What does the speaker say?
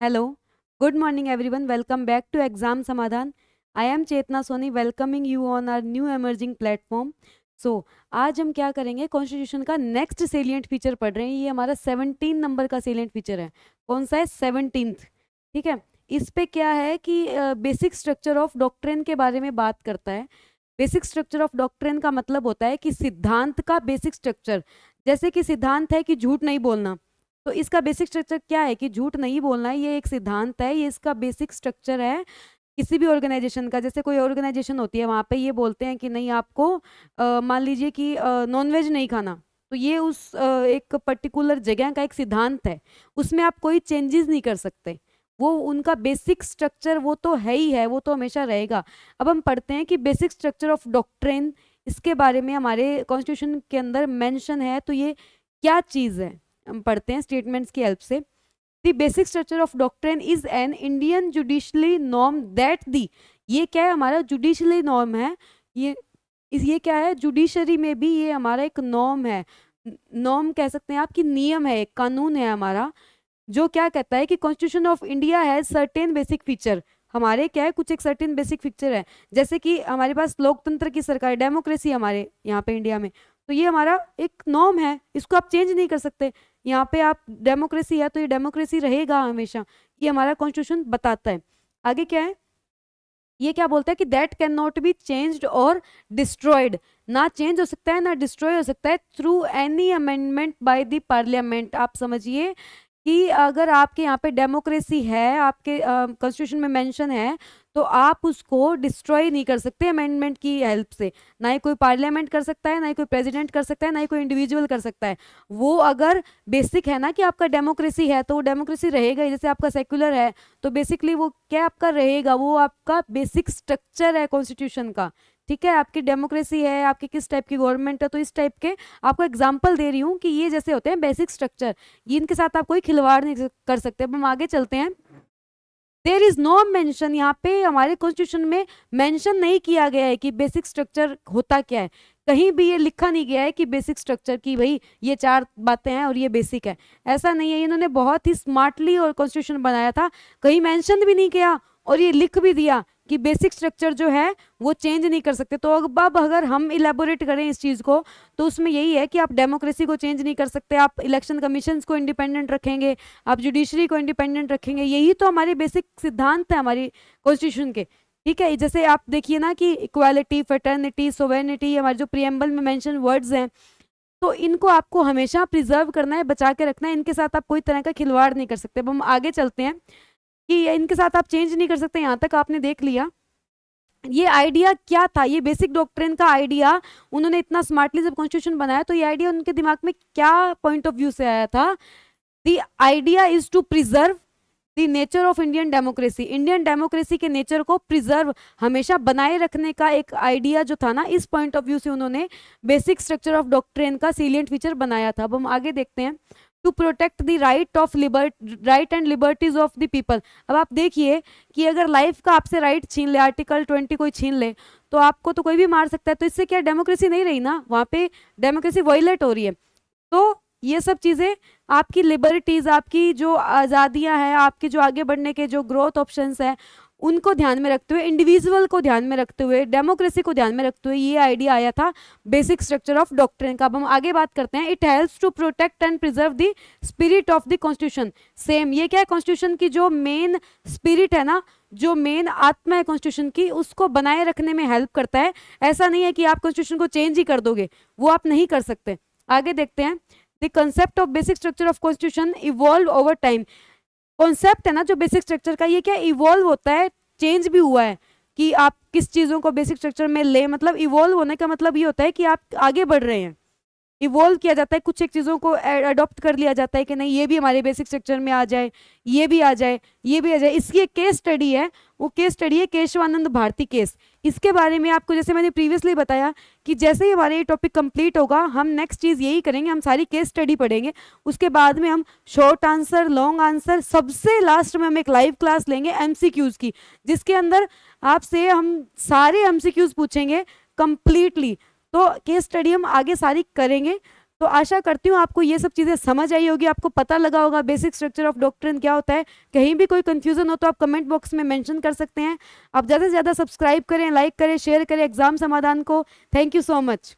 Hello, good morning everyone. Welcome back to Exam Samadhan. I am Chetna Soni welcoming you on our new emerging platform. So आज हम क्या करेंगे, constitution का next salient feature पढ़ रहे हैं. ये हमारा 17 नंबर का सेलिएंट फीचर है. कौन सा है? 17th. ठीक है. इस पे क्या है कि बेसिक स्ट्रक्चर ऑफ डॉक्ट्रिन के बारे में बात करता है. बेसिक स्ट्रक्चर ऑफ डॉक्ट्रिन का मतलब होता है कि सिद्धांत का बेसिक स्ट्रक्चर. जैसे कि सिद्धांत है कि झूठ नहीं बोलना, तो इसका बेसिक स्ट्रक्चर क्या है कि झूठ नहीं बोलना है. ये एक सिद्धांत है, ये इसका बेसिक स्ट्रक्चर है किसी भी ऑर्गेनाइजेशन का. जैसे कोई ऑर्गेनाइजेशन होती है, वहाँ पे ये बोलते हैं कि नहीं आपको मान लीजिए कि नॉनवेज नहीं खाना, तो ये उस एक पर्टिकुलर जगह का एक सिद्धांत है. उसमें आप कोई चेंजेस नहीं कर सकते. वो उनका बेसिक स्ट्रक्चर वो तो है ही है, वो तो हमेशा रहेगा. अब हम पढ़ते हैं कि बेसिक स्ट्रक्चर ऑफ डॉक्ट्रिन, इसके बारे में हमारे कॉन्स्टिट्यूशन के अंदर मेंशन है. तो ये क्या चीज़ है, हम पढ़ते हैं स्टेटमेंट्स की हेल्प से. The basic structure of doctrine is an Indian judicially norm that the. ये क्या है? हमारा जुडिशली नॉर्म है. ये क्या है? जुडिशरी में भी ये हमारा एक नॉर्म है. नॉर्म कह सकते हैं आप कि नियम है, एक कानून है हमारा, जो क्या कहता है कि constitution of India has certain basic feature. हमारे क्या है? कुछ एक सर्टेन बेसिक फीचर है. जैसे कि हमारे पास लोकतंत्र की सरकार, डेमोक्रेसी हमारे यहाँ पे इंडिया में, तो ये हमारा एक नॉर्म है, इसको आप चेंज नहीं कर सकते. यहाँ पे आप डेमोक्रेसी है तो ये डेमोक्रेसी रहेगा हमेशा. ये हमारा कॉन्स्टिट्यूशन बताता है. आगे क्या है? ये क्या बोलता है कि that can not be changed और डिस्ट्रॉयड. ना चेंज हो सकता है ना डिस्ट्रॉय हो सकता है through any amendment by the parliament. आप समझिए कि अगर आपके यहाँ पे डेमोक्रेसी है, आपके कॉन्स्टिट्यूशन में मेंशन है, तो आप उसको डिस्ट्रॉय नहीं कर सकते अमेंडमेंट की हेल्प से. ना ही कोई पार्लियामेंट कर सकता है, ना ही कोई प्रेसिडेंट कर सकता है, ना ही कोई इंडिविजुअल कर सकता है. वो अगर बेसिक है ना कि आपका डेमोक्रेसी है, तो वो डेमोक्रेसी रहेगा ही. जैसे आपका सेक्युलर है, तो बेसिकली वो क्या आपका रहेगा? वो आपका बेसिक स्ट्रक्चर है कॉन्स्टिट्यूशन का. ठीक है. आपकी डेमोक्रेसी है, आपकी किस टाइप की गवर्नमेंट है, तो इस टाइप के आपको एग्जाम्पल दे रही हूँ कि ये जैसे होते हैं बेसिक स्ट्रक्चर, ये इनके साथ आप कोई खिलवाड़ नहीं कर सकते. अब हम आगे चलते हैं. देर इज नो मेंशन, यहाँ पे हमारे कॉन्स्टिट्यूशन में मेंशन नहीं किया गया है कि बेसिक स्ट्रक्चर होता क्या है. कहीं भी ये लिखा नहीं गया है कि बेसिक स्ट्रक्चर की भाई ये चार बातें हैं और ये बेसिक है. ऐसा नहीं है. इन्होंने बहुत ही स्मार्टली और कॉन्स्टिट्यूशन बनाया था, कहीं मेंशन भी नहीं किया और ये लिख भी दिया कि बेसिक स्ट्रक्चर जो है वो चेंज नहीं कर सकते. तो अब अगर हम इलेबोरेट करें इस चीज़ को, तो उसमें यही है कि आप डेमोक्रेसी को चेंज नहीं कर सकते, आप इलेक्शन कमीशन को इंडिपेंडेंट रखेंगे, आप जुडिशरी को इंडिपेंडेंट रखेंगे. यही तो हमारे बेसिक सिद्धांत है हमारी कॉन्स्टिट्यूशन के. ठीक है. जैसे आप देखिए ना कि इक्वालिटी, फेटर्निटी, सोवेनिटी, हमारे जो प्रियम्बल में मेंशन वर्ड्स हैं, तो इनको आपको हमेशा प्रिजर्व करना है, बचा के रखना है. इनके साथ आप कोई तरह का खिलवाड़ नहीं कर सकते. अब हम आगे चलते हैं कि इनके साथ आप चेंज नहीं कर सकते. यहाँ तक आपने देख लिया. ये आइडिया क्या था? ये बेसिक डॉक्ट्रिन का आइडिया उन्होंने इतना स्मार्टली जब कॉन्स्टिट्यूशन बनाया, तो ये आइडिया उनके दिमाग में क्या पॉइंट ऑफ व्यू से आया था? The idea is to preserve the nature of Indian democracy. Indian democracy के नेचर को प्रिजर्व, हमेशा बनाए रखने का एक आइडिया जो था ना, इस पॉइंट ऑफ व्यू से उन्होंने बेसिक स्ट्रक्चर ऑफ डॉक्ट्रिन का सीलियंट फीचर बनाया था. अब हम आगे देखते हैं. To protect the right and liberties of the people. अब आप देखिए कि अगर लाइफ का आपसे राइट छीन ले, आर्टिकल 20 कोई छीन ले, तो आपको तो कोई भी मार सकता है. तो इससे क्या डेमोक्रेसी नहीं रही ना, वहाँ पे डेमोक्रेसी वायलेट हो रही है. तो ये सब चीज़ें, आपकी लिबर्टीज, आपकी जो आज़ादियाँ हैं, आपके जो आगे बढ़ने के जो ग्रोथ ऑप्शंस हैं, उनको ध्यान में रखते हुए, इंडिविजुअल को ध्यान में रखते हुए, डेमोक्रेसी को ध्यान में रखते हुए ये आइडिया आया था बेसिक स्ट्रक्चर ऑफ डॉक्ट्रिन का. अब हम आगे बात करते हैं. It helps to protect and preserve the spirit of the constitution. Same ये क्या है? कॉन्स्टिट्यूशन की जो मेन स्पिरिट है ना, जो मेन आत्मा है कॉन्स्टिट्यूशन की, उसको बनाए रखने में हेल्प करता है. ऐसा नहीं है कि आप कॉन्स्टिट्यूशन को चेंज ही कर दोगे, वो आप नहीं कर सकते. आगे देखते हैं. The concept of basic structure of constitution evolve over time. Concept है ना जो बेसिक स्ट्रक्चर का, ये क्या इवॉल्व होता है, चेंज भी हुआ है. कि आप किस चीज़ों को बेसिक स्ट्रक्चर में ले, मतलब इवॉल्व होने का मतलब ये होता है कि आप आगे बढ़ रहे हैं, इवॉल्व किया जाता है, कुछ एक चीज़ों को अडॉप्ट कर लिया जाता है कि नहीं ये भी हमारे बेसिक स्ट्रक्चर में आ जाए, ये भी आ जाए, ये भी आ जाए. इसकी एक केस स्टडी है, वो केस स्टडी है केशवानंद भारती केस. इसके बारे में आपको जैसे मैंने प्रीवियसली बताया कि जैसे ही हमारा ये टॉपिक कंप्लीट होगा, हम नेक्स्ट चीज़ यही करेंगे, हम सारी केस स्टडी पढ़ेंगे. उसके बाद में हम शॉर्ट आंसर, लॉन्ग आंसर, सबसे लास्ट में हम एक लाइव क्लास लेंगे एमसीक्यूज़ की, जिसके अंदर आपसे हम सारे एमसीक्यूज़ पूछेंगे कंप्लीटली. तो केस स्टडी हम आगे सारी करेंगे. तो आशा करती हूँ आपको ये सब चीज़ें समझ आई होगी, आपको पता लगा होगा बेसिक स्ट्रक्चर ऑफ डॉक्ट्रिन क्या होता है। कहीं भी कोई कंफ्यूजन हो तो आप कमेंट बॉक्स में मेंशन कर सकते हैं। आप ज़्यादा से ज़्यादा सब्सक्राइब करें, लाइक करें, शेयर करें एग्जाम समाधान को। Thank you so much.